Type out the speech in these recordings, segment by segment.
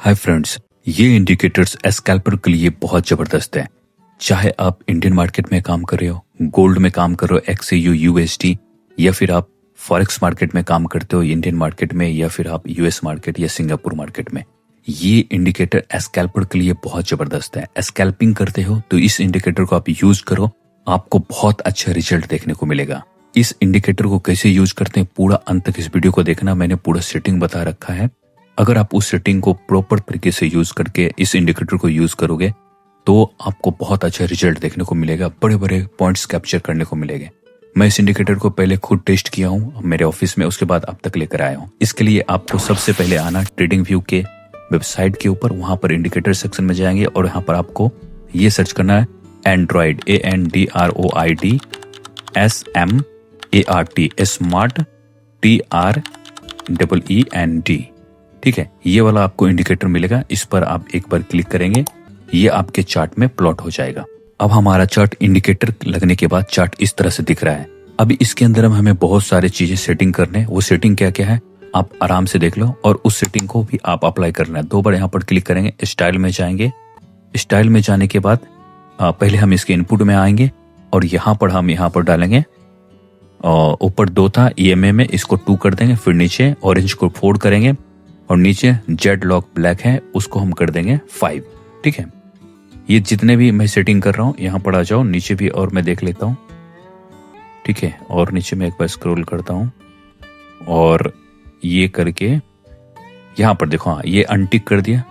Hi friends, ये indicators scalper के लिए बहुत जबरदस्त है। चाहे आप इंडियन मार्केट में काम कर रहे हो, गोल्ड में काम कर रहे हो, XAU USD, या फिर आप फॉरेक्स मार्केट में काम करते हो इंडियन मार्केट में, या फिर आप US मार्केट या सिंगापुर मार्केट में, ये इंडिकेटर स्कैल्पर के लिए बहुत जबरदस्त है। स्कैल्पिंग करते हो तो इस इंडिकेटर को आप यूज करो, आपको बहुत अच्छा रिजल्ट देखने को मिलेगा। इस इंडिकेटर को कैसे यूज करते हैं पूरा अंत तक इस वीडियो को देखना, मैंने पूरा सेटिंग बता रखा है। अगर आप उस सेटिंग को प्रॉपर तरीके से यूज करके इस इंडिकेटर को यूज करोगे तो आपको बहुत अच्छा रिजल्ट देखने को मिलेगा, बड़े बड़े पॉइंट्स कैप्चर करने को मिलेंगे। मैं इस इंडिकेटर को पहले खुद टेस्ट किया हूँ मेरे ऑफिस में, उसके बाद अब तक लेकर आया हूँ। इसके लिए आपको सबसे पहले आना ट्रेडिंग व्यू के वेबसाइट के ऊपर, वहां पर इंडिकेटर सेक्शन में जाएंगे और यहाँ पर आपको ये सर्च करना है Android, ANDROID SMART, smart TREEND। ठीक है, ये वाला आपको इंडिकेटर मिलेगा, इस पर आप एक बार क्लिक करेंगे, ये आपके चार्ट में प्लॉट हो जाएगा। अब हमारा चार्ट इंडिकेटर लगने के बाद चार्ट इस तरह से दिख रहा है। अभी इसके अंदर हमें बहुत सारे चीजें सेटिंग करने हैं। वो सेटिंग क्या क्या है आप आराम से देख लो और उस सेटिंग को भी आप अप्लाई करना है। 2 बार यहाँ पर क्लिक करेंगे, स्टाइल में जाएंगे। स्टाइल में जाने के बाद पहले हम इसके इनपुट में आएंगे और यहाँ पर डालेंगे, ऊपर 2 था EMA में, इसको 2 कर देंगे। फिर नीचे ऑरेंज को 4 करेंगे और नीचे जेड लॉक ब्लैक है उसको हम कर देंगे 5। ठीक है, ये जितने भी मैं सेटिंग कर रहा हूँ यहाँ पर आ जाओ, नीचे भी और मैं देख लेता हूँ। ठीक है, और नीचे में एक बार स्क्रॉल करता हूँ और ये करके यहाँ पर देखो, हाँ ये अनटिक कर दिया।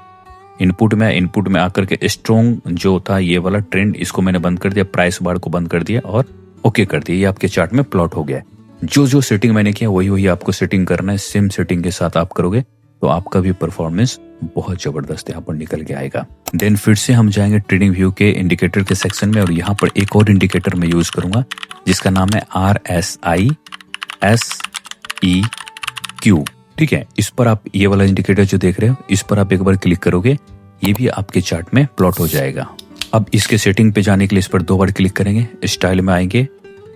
इनपुट में आकर के स्ट्रॉन्ग जो था ये वाला ट्रेंड, इसको मैंने बंद कर दिया, प्राइस बार को बंद कर दिया और ओके कर दिया। ये आपके चार्ट में प्लॉट हो गया। जो सेटिंग मैंने किया वही आपको सेटिंग करना है। सेम सेटिंग के साथ आप करोगे तो आपका भी परफॉर्मेंस बहुत जबरदस्त यहाँ पर निकल के आएगा। देन फिर से हम जाएंगे ट्रेडिंग व्यू के इंडिकेटर के सेक्शन में और यहाँ पर एक और इंडिकेटर मैं यूज करूंगा जिसका नाम है RSI SEQ। ठीक है, इस पर आप ये वाला इंडिकेटर जो देख रहे हो इस पर आप एक बार क्लिक करोगे, ये भी आपके चार्ट में प्लॉट हो जाएगा। अब इसके सेटिंग पे जाने के लिए इस पर 2 बार क्लिक करेंगे, स्टाइल में आएंगे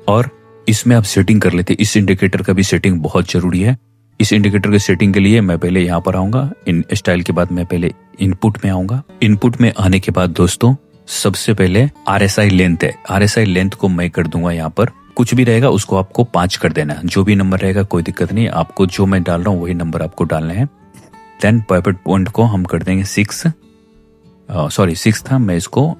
और इसमें आप सेटिंग कर लेते। इस इंडिकेटर का भी सेटिंग बहुत जरूरी है। इस इंडिकेटर के सेटिंग के लिए मैं पहले यहाँ पर आऊंगा, इन स्टाइल के बाद मैं पहले इनपुट में आऊंगा। इनपुट में आने के बाद दोस्तों सबसे पहले RSI लेंथ है, RSI लेंथ को मैं कर दूंगा, यहाँ पर कुछ भी रहेगा उसको आपको 5 कर देना है। जो भी नंबर रहेगा कोई दिक्कत नहीं, आपको जो मैं डाल रहा हूँ वही नंबर आपको डालने हैं। देन पिवट पॉइंट को हम कर देंगे 6 था, मैं इसको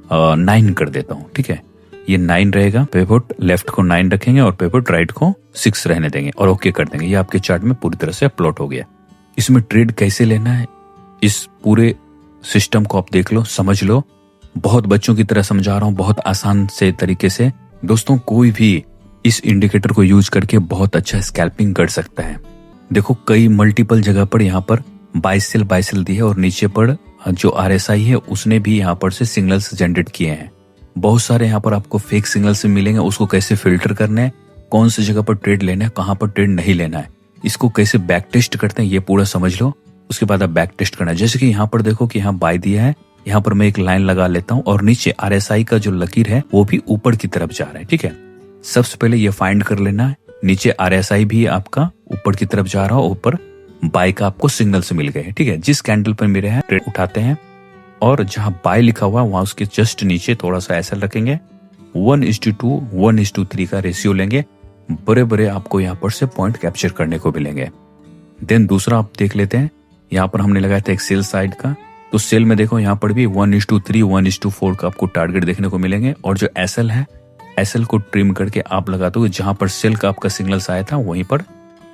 9 कर देता हूँ। ठीक है, ये 9 रहेगा। पिवट लेफ्ट को 9 रखेंगे और पिवट राइट को 6 रहने देंगे और ओके कर देंगे। ये आपके चार्ट में पूरी तरह से प्लॉट हो गया। इसमें ट्रेड कैसे लेना है इस पूरे सिस्टम को आप देख लो, समझ लो। बहुत बच्चों की तरह समझा रहा हूँ, बहुत आसान से तरीके से। दोस्तों कोई भी इस इंडिकेटर को यूज करके बहुत अच्छा स्कैल्पिंग कर सकता है। देखो कई मल्टीपल जगह पर यहाँ पर बाय सेल दी है और नीचे पर जो RSI है उसने भी यहाँ पर से सिग्नल्स जनरेट किए हैं। बहुत सारे यहाँ पर आपको फेक सिग्नल्स मिलेंगे, उसको कैसे फिल्टर करना है, कौन सी जगह पर ट्रेड लेना है, कहाँ पर ट्रेड नहीं लेना है, इसको कैसे बैक टेस्ट करते हैं ये पूरा समझ लो। उसके बाद आप बैक टेस्ट करना है। जैसे कि यहाँ पर देखो कि यहाँ बाय दिया है, यहाँ पर मैं एक लाइन लगा लेता हूँ और नीचे RSI का जो लकीर है वो भी ऊपर की तरफ जा रहा है। ठीक है, सबसे पहले ये फाइंड कर लेना है, नीचे RSI भी आपका ऊपर की तरफ जा रहा है, ऊपर बाय का आपको सिग्नल से मिल गए। ठीक है, जिस कैंडल पर मेरे हैं ट्रेड उठाते हैं और जहां बाय लिखा हुआ वहां उसके जस्ट नीचे थोड़ा सा ऐसा रखेंगे, 1:2 1:3 का रेशियो लेंगे। बड़े बड़े आपको यहाँ पर से पॉइंट कैप्चर करने को मिलेंगे। देन दूसरा आप देख लेते हैं, यहाँ पर हमने लगाया था एक सेल साइड का, तो सेल में देखो यहाँ पर भी 1:3 1:4 का आपको टारगेट देखने को मिलेंगे। और जो SL है, SL को ट्रिम करके आप लगा दो, जहां पर सेल का आपका सिग्नल्स आया था वहीं पर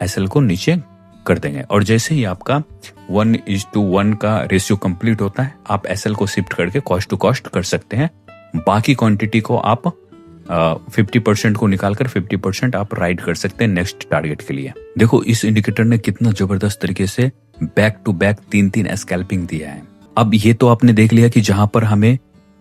SL को नीचे कर देंगे। और जैसे ही आपका 1:1 का रेशियो कंप्लीट होता है, आप SL को शिफ्ट करके कॉस्ट टू कॉस्ट कर सकते हैं। बाकी क्वांटिटी को आप 50% को निकालकर 50% आप राइड कर सकते हैं नेक्स्ट टारगेट के लिए। देखो इस इंडिकेटर ने कितना जबरदस्त तरीके से बैक टू बैक 3 स्कैल्पिंग दिया है। अब ये तो आपने देख लिया कि जहां पर हमें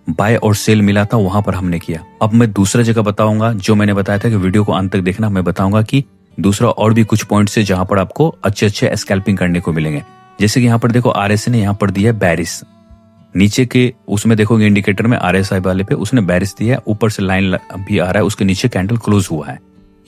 बाय और सेल मिला था वहां पर हमने किया। अब मैं दूसरा जगह बताऊंगा, जो मैंने बताया था कि वीडियो को अंत तक देखना, मैं बताऊंगा कि दूसरा और भी कुछ पॉइंट्स है जहां पर आपको अच्छे स्कैल्पिंग करने को मिलेंगे। जैसे कि यहाँ पर देखो RSI ने यहाँ पर दिया बैरिस, नीचे के उसमें देखोगे इंडिकेटर में RSI वाले पे उसने बैरिस दिया है, ऊपर से लाइन भी आ रहा है, उसके नीचे कैंडल क्लोज हुआ है।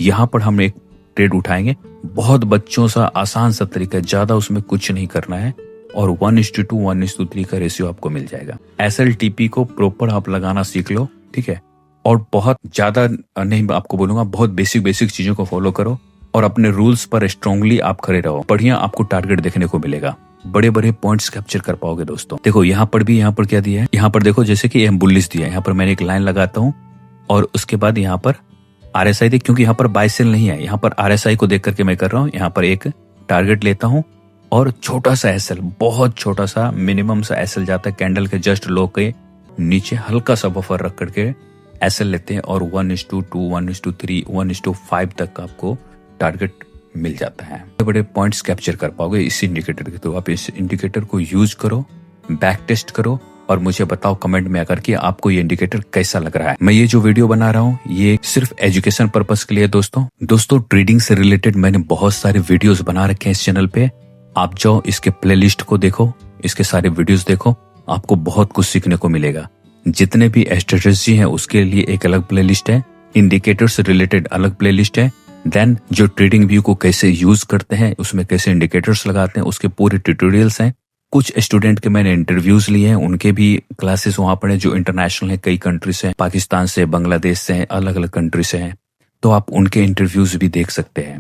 यहाँ पर हम एक ट्रेड उठाएंगे, बहुत बच्चों सा आसान सा तरीका है, ज्यादा उसमें कुछ नहीं करना है। और 1:2 1:3 का रेशियो आपको मिल जाएगा। SLTP को प्रॉपर आप लगाना सीख लो, ठीक है। और बहुत ज्यादा नहीं आपको बोलूंगा, बहुत बेसिक चीजों को फॉलो करो और अपने रूल्स पर स्ट्रांगली आप खड़े रहो। बढ़िया आपको टारगेट देखने को मिलेगा, बड़े बड़े पॉइंट्स कैप्चर कर पाओगे दोस्तों। देखो यहाँ पर क्या दिया है, यहाँ पर देखो जैसे कि बुलिश दिया है, यहाँ पर मैंने एक लाइन लगाता हूँ और उसके बाद यहाँ पर RSI देख, क्योंकि यहाँ पर बाय सेल नहीं है, यहाँ पर RSI को देख करके मैं कर रहा हूँ। यहाँ पर एक टारगेट लेता हूँ और छोटा सा SL, बहुत छोटा सा मिनिमम सा SL जाता है कैंडल के जस्ट लो के नीचे, हल्का सा बफर रख करके SL लेते हैं और 1:2 1:3 1:5 तक आपको टारगेट मिल जाता है। बड़े बड़े पॉइंट्स कैप्चर कर पाओगे इस इंडिकेटर के थ्रू। आप इस इंडिकेटर को यूज करो, बैक टेस्ट करो और मुझे बताओ कमेंट में आकर के आपको ये इंडिकेटर कैसा लग रहा है। मैं ये जो वीडियो बना रहा हूँ ये सिर्फ एजुकेशन पर्पस के लिए दोस्तों ट्रेडिंग से रिलेटेड मैंने बहुत सारे वीडियोस बना रखे हैं इस चैनल पे। आप जाओ इसके प्लेलिस्ट को देखो, इसके सारे वीडियोस देखो, आपको बहुत कुछ सीखने को मिलेगा। जितने भी स्ट्रेटजी हैं उसके लिए एक अलग प्लेलिस्ट है, इंडिकेटर से रिलेटेड अलग प्लेलिस्ट है, देन जो ट्रेडिंग व्यू को कैसे यूज करते हैं, उसमें कैसे इंडिकेटर्स लगाते हैं, उसके पूरे ट्यूटोरियल्स हैं। कुछ स्टूडेंट के मैंने इंटरव्यूज लिए हैं, उनके भी क्लासेस वहां पर हैं जो इंटरनेशनल है, कई कंट्री से, पाकिस्तान से, बांग्लादेश से, अलग अलग कंट्री से हैं, तो आप उनके इंटरव्यूज भी देख सकते हैं।